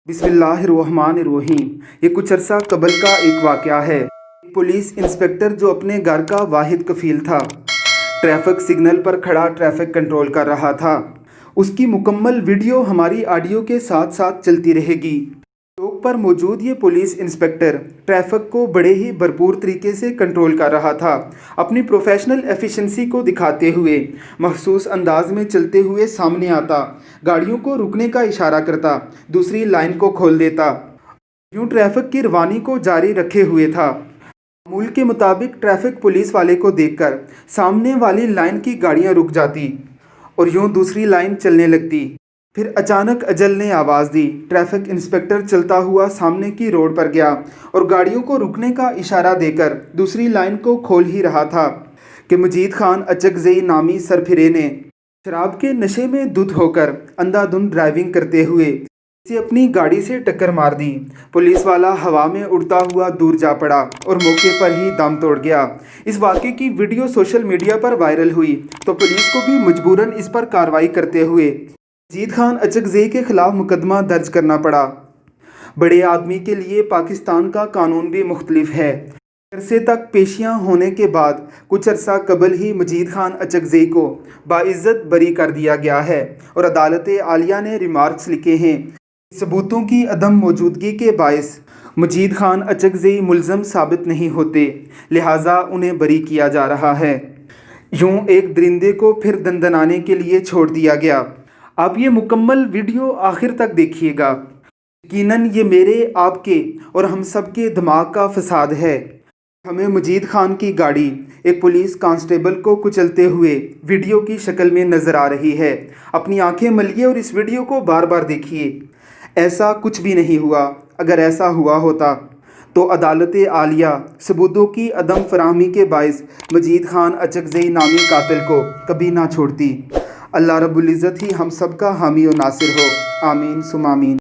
बिस्मिल्लाहिर्रहमानिर्रहीम। ये कुछ अरसा कबल का एक वाक़या है। पुलिस इंस्पेक्टर जो अपने घर का वाहिद कफ़ील था, ट्रैफिक सिग्नल पर खड़ा ट्रैफिक कंट्रोल कर रहा था। उसकी मुकम्मल वीडियो हमारी ऑडियो के साथ साथ चलती रहेगी। चौक पर मौजूद ये पुलिस इंस्पेक्टर ट्रैफिक को बड़े ही भरपूर तरीके से कंट्रोल कर रहा था। अपनी प्रोफेशनल एफिशिएंसी को दिखाते हुए महसूस अंदाज में चलते हुए सामने आता, गाड़ियों को रुकने का इशारा करता, दूसरी लाइन को खोल देता, यूं ट्रैफिक की रवानी को जारी रखे हुए था। मामूल के मुताबिक ट्रैफिक पुलिस वाले को देखकर सामने वाली लाइन की गाड़ियां रुक जाती और यूं दूसरी लाइन चलने लगती। फिर अचानक अजल ने आवाज़ दी। ट्रैफिक इंस्पेक्टर चलता हुआ सामने की रोड पर गया और गाड़ियों को रुकने का इशारा देकर दूसरी लाइन को खोल ही रहा था कि मजीद खान अचकज़ई नामी सरफिरे ने शराब के नशे में धुत होकर अंधाधुंध ड्राइविंग करते हुए इसे अपनी गाड़ी से टक्कर मार दी। पुलिस वाला हवा में उड़ता हुआ दूर जा पड़ा और मौके पर ही दम तोड़ गया। इस वाक़े की वीडियो सोशल मीडिया पर वायरल हुई तो पुलिस को भी मजबूरन इस पर कार्रवाई करते हुए मजीद खान अचकज़ई के खिलाफ मुकदमा दर्ज करना पड़ा। बड़े आदमी के लिए पाकिस्तान का कानून भी मुख्तलिफ है। अरसे तक पेशियां होने के बाद कुछ अरसा कबल ही मजीद खान अचकज़ई को बाइज़्ज़त बरी कर दिया गया है और अदालत आलिया ने रिमार्क्स लिखे हैं। सबूतों की अदम मौजूदगी के बायस मजीद खान अचकज़ई मुल्ज़म साबित नहीं होते, लिहाजा उन्हें बरी किया जा रहा है। यूं एक दरिंदे को फिर दंदनाने के लिए छोड़ दिया गया। आप ये मुकम्मल वीडियो आखिर तक देखिएगा। यकीनन ये मेरे, आपके और हम सब के दिमाग का फसाद है। हमें मजीद खान की गाड़ी एक पुलिस कांस्टेबल को कुचलते हुए वीडियो की शक्ल में नज़र आ रही है। अपनी आंखें मलिए और इस वीडियो को बार बार देखिए। ऐसा कुछ भी नहीं हुआ। अगर ऐसा हुआ होता तो अदालत आलिया सबूतों की अदम फराहमी के बायस मजीद खान अचकज़ई नामी कातिल को कभी ना छोड़ती। अल्लाह रब्बुल इज़्ज़त ही हम सब का हामी और नासिर हो। आमीन सुम आमीन।